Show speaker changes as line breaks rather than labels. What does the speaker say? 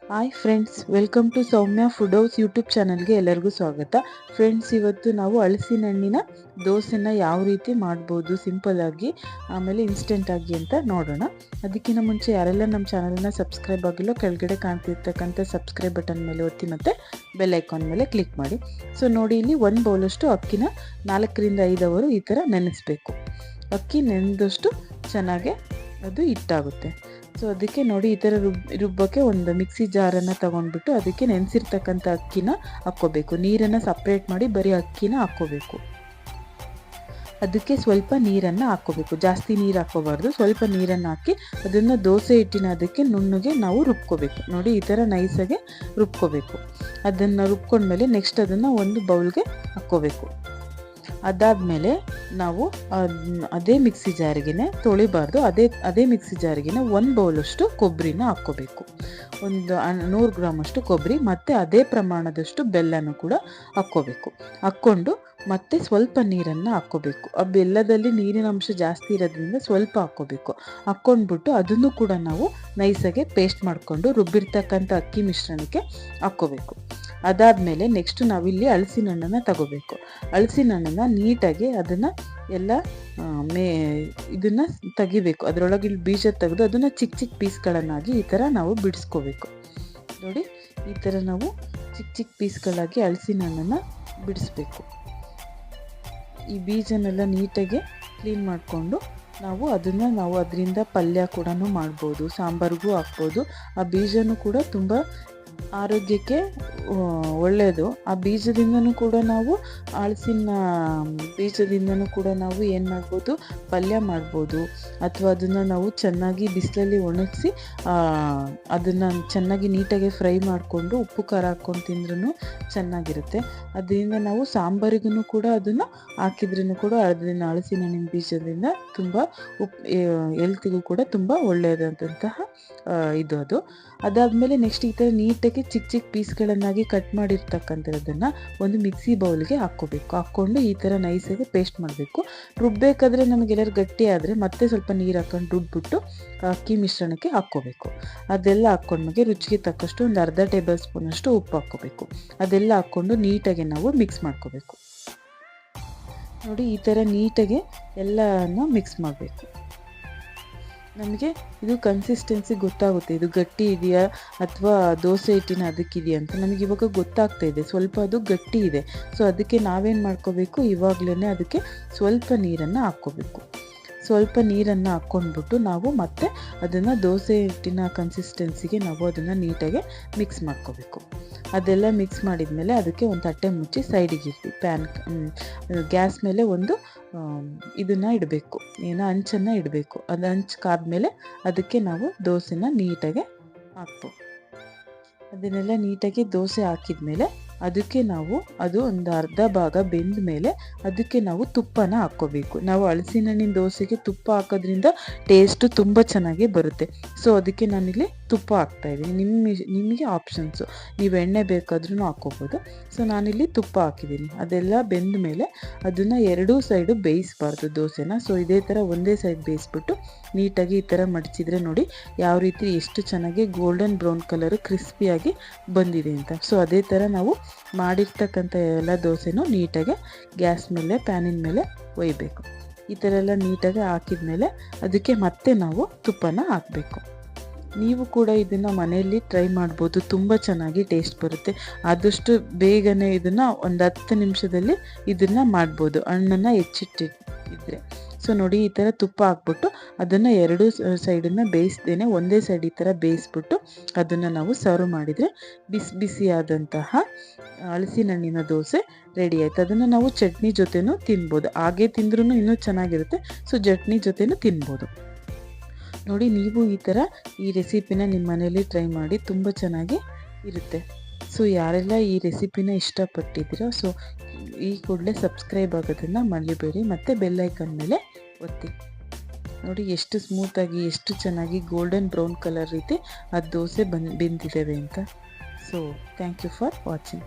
Hi friends, welcome to Soumya food house YouTube ಚಾನಲ್ಗೆ ಎಲ್ಲರಿಗೂ ಸ್ವಾಗತ. ಫ್ರೆಂಡ್ಸ್, ಇವತ್ತು ನಾವು ಹಲಸಿನ ಹಣ್ಣಿನ ದೋಸೆನ ಯಾವ ರೀತಿ ಮಾಡ್ಬೋದು ಸಿಂಪಲ್ ಆಗಿ, ಆಮೇಲೆ ಇನ್ಸ್ಟೆಂಟ್ ಆಗಿ ಅಂತ ನೋಡೋಣ. ಅದಕ್ಕಿಂತ ಮುಂಚೆ ಯಾರೆಲ್ಲ ನಮ್ಮ ಚಾನಲ್ನ ಸಬ್ಸ್ಕ್ರೈಬ್ ಆಗಿಲ್ಲೋ ಕೆಳಗಡೆ ಕಾಣ್ತಿರ್ತಕ್ಕಂಥ ಸಬ್ಸ್ಕ್ರೈಬ್ ಬಟನ್ ಮೇಲೆ ಒತ್ತಿ ಮತ್ತು ಬೆಲ್ ಐಕಾನ್ ಮೇಲೆ ಕ್ಲಿಕ್ ಮಾಡಿ. ಸೊ ನೋಡಿ, ಇಲ್ಲಿ 1 ಬೌಲಷ್ಟು ಅಕ್ಕಿನ 4 ರಿಂದ 5 ಅವರು ಈ ಥರ ನೆನೆಸ್ಬೇಕು. ಅಕ್ಕಿ ನೆನೆದಷ್ಟು ಚೆನ್ನಾಗೆ ಅದು ಹಿಟ್ಟಾಗುತ್ತೆ. ಸೊ ಅದಕ್ಕೆ ನೋಡಿ, ಈ ಥರ ರುಬ್ಬಕ್ಕೆ ಒಂದು ಮಿಕ್ಸಿ ಜಾರನ್ನು ತೊಗೊಂಡ್ಬಿಟ್ಟು ಅದಕ್ಕೆ ನೆನೆಸಿರ್ತಕ್ಕಂಥ ಅಕ್ಕಿನ ಹಾಕ್ಕೋಬೇಕು. ನೀರನ್ನು ಸಪ್ರೇಟ್ ಮಾಡಿ ಬರೀ ಅಕ್ಕಿನ ಹಾಕ್ಕೋಬೇಕು. ಅದಕ್ಕೆ ಸ್ವಲ್ಪ ನೀರನ್ನು ಹಾಕ್ಕೋಬೇಕು, ಜಾಸ್ತಿ ನೀರು ಹಾಕ್ಕೋಬಾರ್ದು. ಸ್ವಲ್ಪ ನೀರನ್ನು ಹಾಕಿ ಅದನ್ನು ದೋಸೆ ಹಿಟ್ಟಿನ ಅದಕ್ಕೆ ನುಣ್ಣಗೆ ನಾವು ರುಬ್ಕೋಬೇಕು. ನೋಡಿ, ಈ ಥರ ನೈಸಾಗೆ ರುಬ್ಕೋಬೇಕು. ಅದನ್ನು ರುಬ್ಕೊಂಡ್ಮೇಲೆ ನೆಕ್ಸ್ಟ್ ಅದನ್ನು ಒಂದು ಬೌಲ್ಗೆ ಹಾಕ್ಕೋಬೇಕು. ಅದಾದಮೇಲೆ ನಾವು ಅದೇ ಮಿಕ್ಸಿ ಜಾರಿಗೆನೆ ತೊಳಿಬಾರ್ದು, ಅದೇ ಮಿಕ್ಸಿ ಜಾರಿಗೆನೆ 1 ಬೌಲಷ್ಟು ಕೊಬ್ಬರಿನ ಹಾಕ್ಕೋಬೇಕು. ಒಂದು 100 ಗ್ರಾಮಷ್ಟು ಕೊಬ್ಬರಿ ಮತ್ತು ಅದೇ ಪ್ರಮಾಣದಷ್ಟು ಬೆಲ್ಲನೂ ಕೂಡ ಹಾಕ್ಕೋಬೇಕು. ಹಾಕ್ಕೊಂಡು ಮತ್ತೆ ಸ್ವಲ್ಪ ನೀರನ್ನು ಹಾಕ್ಕೋಬೇಕು. ಆ ಬೆಲ್ಲದಲ್ಲಿ ನೀರಿನ ಅಂಶ ಜಾಸ್ತಿ ಇರೋದ್ರಿಂದ ಸ್ವಲ್ಪ ಹಾಕ್ಕೋಬೇಕು. ಹಾಕ್ಕೊಂಡ್ಬಿಟ್ಟು ಅದನ್ನು ಕೂಡ ನಾವು ನೈಸಾಗೆ ಪೇಸ್ಟ್ ಮಾಡಿಕೊಂಡು ರುಬ್ಬಿರ್ತಕ್ಕಂಥ ಅಕ್ಕಿ ಮಿಶ್ರಣಕ್ಕೆ ಹಾಕ್ಕೋಬೇಕು. ಅದಾದಮೇಲೆ ನೆಕ್ಸ್ಟ್ ನಾವಿಲ್ಲಿ ಹಲಸಿನ ಹಣ್ಣನ್ನು ತಗೋಬೇಕು. ಹಲಸಿನ ಹಣ್ಣನ್ನು ನೀಟಾಗಿ ಅದನ್ನು ಎಲ್ಲ ಇದನ್ನು ತೆಗಿಬೇಕು. ಅದರೊಳಗೆ ಬೀಜ ತೆಗೆದು ಅದನ್ನು ಚಿಕ್ಕ ಚಿಕ್ಕ ಪೀಸ್ಗಳನ್ನಾಗಿ ಈ ಥರ ನಾವು ಬಿಡಿಸ್ಕೋಬೇಕು. ನೋಡಿ, ಈ ಥರ ನಾವು ಚಿಕ್ಕ ಚಿಕ್ಕ ಪೀಸ್ಗಳಾಗಿ ಹಲಸಿನ ಹಣ್ಣನ್ನು ಬಿಡಿಸ್ಬೇಕು. ಈ ಬೀಜನೆಲ್ಲ ನೀಟಾಗಿ ಕ್ಲೀನ್ ಮಾಡಿಕೊಂಡು ನಾವು ಅದರಿಂದ ಪಲ್ಯ ಕೂಡ ಮಾಡ್ಬೋದು, ಸಾಂಬಾರಿಗೂ ಹಾಕ್ಬೋದು. ಆ ಬೀಜನೂ ಕೂಡ ತುಂಬ ಆರೋಗ್ಯಕ್ಕೆ ಒಳ್ಳೆಯದು. ಆ ಬೀಜದಿಂದನೂ ಕೂಡ ನಾವು ಹಲಸಿನ ಬೀಜದಿಂದನೂ ಕೂಡ ನಾವು ಏನು ಮಾಡ್ಬೋದು, ಪಲ್ಯ ಮಾಡ್ಬೋದು. ಅಥವಾ ಅದನ್ನು ನಾವು ಚೆನ್ನಾಗಿ ಬಿಸಿಲಲ್ಲಿ ಒಣಗಿಸಿ ಅದನ್ನು ಚೆನ್ನಾಗಿ ನೀಟಾಗಿ ಫ್ರೈ ಮಾಡಿಕೊಂಡು ಉಪ್ಪು ಖಾರ ಹಾಕ್ಕೊಂಡು ತಿಂದ್ರೂ ಚೆನ್ನಾಗಿರುತ್ತೆ. ಅದರಿಂದ ನಾವು ಸಾಂಬಾರಿಗೂ ಕೂಡ ಅದನ್ನು ಹಾಕಿದ್ರೂ ಕೂಡ ಅದನ್ನು ಹಲಸಿನ ಹಣ್ಣಿನ ಬೀಜದಿಂದ ತುಂಬ ಹೆಲ್ತಿಗೂ ಕೂಡ ತುಂಬ ಒಳ್ಳೆಯದಾದಂತಹ ಇದು ಅದು. ಅದಾದಮೇಲೆ ನೆಕ್ಸ್ಟ್ ಈ ಥರ ನೀಟಾಗಿ ಚಿಕ್ಕ ಚಿಕ್ಕ ಪೀಸ್ಗಳನ್ನಾಗಿ ಕಟ್ ಮಾಡಿರ್ತಕ್ಕಂಥದ್ದನ್ನು ಒಂದು ಮಿಕ್ಸಿ ಬೌಲ್ಗೆ ಹಾಕ್ಕೋಬೇಕು. ಹಾಕ್ಕೊಂಡು ಈ ಥರ ನೈಸಾಗಿ ಪೇಸ್ಟ್ ಮಾಡಬೇಕು. ರುಬ್ಬಬೇಕಾದ್ರೆ ನಮಗೆಲ್ಲರೂ ಗಟ್ಟಿ ಆದರೆ ಮತ್ತೆ ಸ್ವಲ್ಪ ನೀರು ಹಾಕ್ಕೊಂಡು ರುಬ್ಬಿಟ್ಟು ಅಕ್ಕಿ ಮಿಶ್ರಣಕ್ಕೆ ಹಾಕ್ಕೋಬೇಕು. ಅದೆಲ್ಲ ಹಾಕ್ಕೊಂಡ್ಮೇಲೆ ರುಚಿಗೆ ತಕ್ಕಷ್ಟು ಒಂದು ಅರ್ಧ ಟೇಬಲ್ ಸ್ಪೂನಷ್ಟು ಉಪ್ಪು ಹಾಕ್ಕೋಬೇಕು. ಅದೆಲ್ಲ ಹಾಕ್ಕೊಂಡು ನೀಟಾಗಿ ನಾವು ಮಿಕ್ಸ್ ಮಾಡ್ಕೋಬೇಕು. ನೋಡಿ, ಈ ಥರ ನೀಟಾಗಿ ಎಲ್ಲನೂ ಮಿಕ್ಸ್ ಮಾಡಬೇಕು. ನಮಗೆ ಇದು ಕನ್ಸಿಸ್ಟೆನ್ಸಿ ಗೊತ್ತಾಗುತ್ತೆ, ಇದು ಗಟ್ಟಿ ಇದೆಯಾ ಅಥವಾ ದೋಸೆ ಹಿಟ್ಟಿನ ಅದಕ್ಕಿದೆಯಾ ಅಂತ ನಮಗೆ ಇವಾಗ ಗೊತ್ತಾಗ್ತಾ ಇದೆ. ಸ್ವಲ್ಪ ಅದು ಗಟ್ಟಿ ಇದೆ. ಸೊ ಅದಕ್ಕೆ ನಾವೇನು ಮಾಡ್ಕೋಬೇಕು, ಇವಾಗಲೇ ಅದಕ್ಕೆ ಸ್ವಲ್ಪ ನೀರನ್ನು ಹಾಕ್ಕೋಬೇಕು. ಸ್ವಲ್ಪ ನೀರನ್ನು ಹಾಕ್ಕೊಂಡ್ಬಿಟ್ಟು ನಾವು ಮತ್ತೆ ಅದನ್ನು ದೋಸೆ ಹಿಟ್ಟಿನ ಕನ್ಸಿಸ್ಟೆನ್ಸಿಗೆ ನಾವು ಅದನ್ನು ನೀಟಾಗಿ ಮಿಕ್ಸ್ ಮಾಡ್ಕೋಬೇಕು. ಅದೆಲ್ಲ ಮಿಕ್ಸ್ ಮಾಡಿದ್ಮೇಲೆ ಅದಕ್ಕೆ ಒಂದು ತಟ್ಟೆ ಮುಚ್ಚಿ ಸೈಡಿಗೆ ಇಟ್ಟು ಗ್ಯಾಸ್ ಮೇಲೆ ಒಂದು ಇದನ್ನು ಇಡಬೇಕು, ಹಂಚನ್ನು ಇಡಬೇಕು. ಅದು ಹಂಚು ಕಾದ್ಮೇಲೆ ಅದಕ್ಕೆ ನಾವು ದೋಸೆನ ನೀಟಾಗಿ ಹಾಕ್ಬೇಕು. ಅದನ್ನೆಲ್ಲ ನೀಟಾಗಿ ದೋಸೆ ಹಾಕಿದ್ಮೇಲೆ ಅದಕ್ಕೆ ನಾವು ಅದು ಒಂದು ಅರ್ಧ ಭಾಗ ಬೆಂದ ಮೇಲೆ ಅದಕ್ಕೆ ನಾವು ತುಪ್ಪನ ಹಾಕ್ಕೋಬೇಕು. ನಾವು ಹಲಸಿನ ಹಣ್ಣಿನ ದೋಸೆಗೆ ತುಪ್ಪ ಹಾಕೋದ್ರಿಂದ ಟೇಸ್ಟು ತುಂಬ ಚೆನ್ನಾಗಿ ಬರುತ್ತೆ. ಸೊ ಅದಕ್ಕೆ ನಾನಿಲ್ಲಿ ತುಪ್ಪ ಹಾಕ್ತಾಯಿದ್ದೀನಿ. ನಿಮಗೆ ಆಪ್ಷನ್ಸು, ನೀವು ಎಣ್ಣೆ ಬೇಕಾದ್ರೂ ಹಾಕ್ಕೋಬೋದು. ಸೊ ನಾನಿಲ್ಲಿ ತುಪ್ಪ ಹಾಕಿದ್ದೀನಿ. ಅದೆಲ್ಲ ಬೆಂದ ಮೇಲೆ ಅದನ್ನು ಎರಡೂ ಸೈಡು ಬೇಯಿಸಬಾರ್ದು ದೋಸೆನ. ಸೊ ಇದೇ ಥರ ಒಂದೇ ಸೈಡ್ ಬೇಯಿಸ್ಬಿಟ್ಟು ನೀಟಾಗಿ ಈ ಥರ ಮಡಚಿದ್ರೆ ನೋಡಿ ಯಾವ ರೀತಿ ಎಷ್ಟು ಚೆನ್ನಾಗಿ ಗೋಲ್ಡನ್ ಬ್ರೌನ್ ಕಲರು ಕ್ರಿಸ್ಪಿಯಾಗಿ ಬಂದಿದೆ ಅಂತ. ಸೊ ಅದೇ ಥರ ನಾವು ಮಾಡಿರ್ತಕ್ಕಂಥ ಎಲ್ಲ ದೋಸೆನೂ ನೀಟಾಗಿ ಗ್ಯಾಸ್ ಮೇಲೆ ಪ್ಯಾನಿನ ಮೇಲೆ ಒಯ್ಯಬೇಕು. ಈ ಥರ ಎಲ್ಲ ನೀಟಾಗಿ ಹಾಕಿದ್ಮೇಲೆ ಅದಕ್ಕೆ ಮತ್ತೆ ನಾವು ತುಪ್ಪನ ಹಾಕಬೇಕು. ನೀವು ಕೂಡ ಇದನ್ನು ಮನೆಯಲ್ಲಿ ಟ್ರೈ ಮಾಡ್ಬೋದು, ತುಂಬ ಚೆನ್ನಾಗಿ ಟೇಸ್ಟ್ ಬರುತ್ತೆ. ಆದಷ್ಟು ಬೇಗನೆ ಇದನ್ನು ಒಂದು 10 ನಿಮಿಷದಲ್ಲಿ ಇದನ್ನು ಮಾಡ್ಬೋದು, ಹಣ್ಣನ್ನು ಹೆಚ್ಚಿಟ್ಟಿದ್ರೆ. ಸೊ ನೋಡಿ, ಈ ಥರ ತುಪ್ಪ ಹಾಕ್ಬಿಟ್ಟು ಅದನ್ನು ಎರಡೂ ಸೈಡನ್ನು ಬೇಯಿಸ್ದೇನೆ ಒಂದೇ ಸೈಡ್ ಈ ಥರ ಬೇಯಿಸ್ಬಿಟ್ಟು ಅದನ್ನು ನಾವು ಸರ್ವ್ ಮಾಡಿದರೆ ಬಿಸಿಯಾದಂತಹ ಹಲಸಿನ ಹಣ್ಣಿನ ದೋಸೆ ರೆಡಿ ಆಯ್ತು. ಅದನ್ನು ನಾವು ಚಟ್ನಿ ಜೊತೆನೂ ತಿನ್ಬೋದು, ಹಾಗೆ ತಿಂದ್ರೂ ಇನ್ನೂ ಚೆನ್ನಾಗಿರುತ್ತೆ. ಸೊ ಚಟ್ನಿ ಜೊತೆನೂ ತಿನ್ಬೋದು. ನೋಡಿ, ನೀವು ಈ ರೆಸಿಪಿನ ನಿಮ್ಮ ಮನೇಲಿ ಟ್ರೈ ಮಾಡಿ, ತುಂಬ ಚೆನ್ನಾಗಿ ಇರುತ್ತೆ. ಸೊ ಯಾರೆಲ್ಲ ಈ ರೆಸಿಪಿನ ಇಷ್ಟಪಟ್ಟಿದ್ದೀರೋ ಸೊ ಈ ಕೂಡಲೇ ಸಬ್ಸ್ಕ್ರೈಬ್ ಆಗೋದನ್ನು ಮರಿಬೇಡಿ ಮತ್ತು ಬೆಲ್ ಐಕಾನ್ ಮೇಲೆ ಒತ್ತಿ. ನೋಡಿ ಎಷ್ಟು ಸ್ಮೂತಾಗಿ, ಎಷ್ಟು ಚೆನ್ನಾಗಿ ಗೋಲ್ಡನ್ ಬ್ರೌನ್ ಕಲರ್ ರೀತಿ ಆ ದೋಸೆ ಬೆಂದಿದ್ದಾವೆ ಅಂತ. So thank you for watching.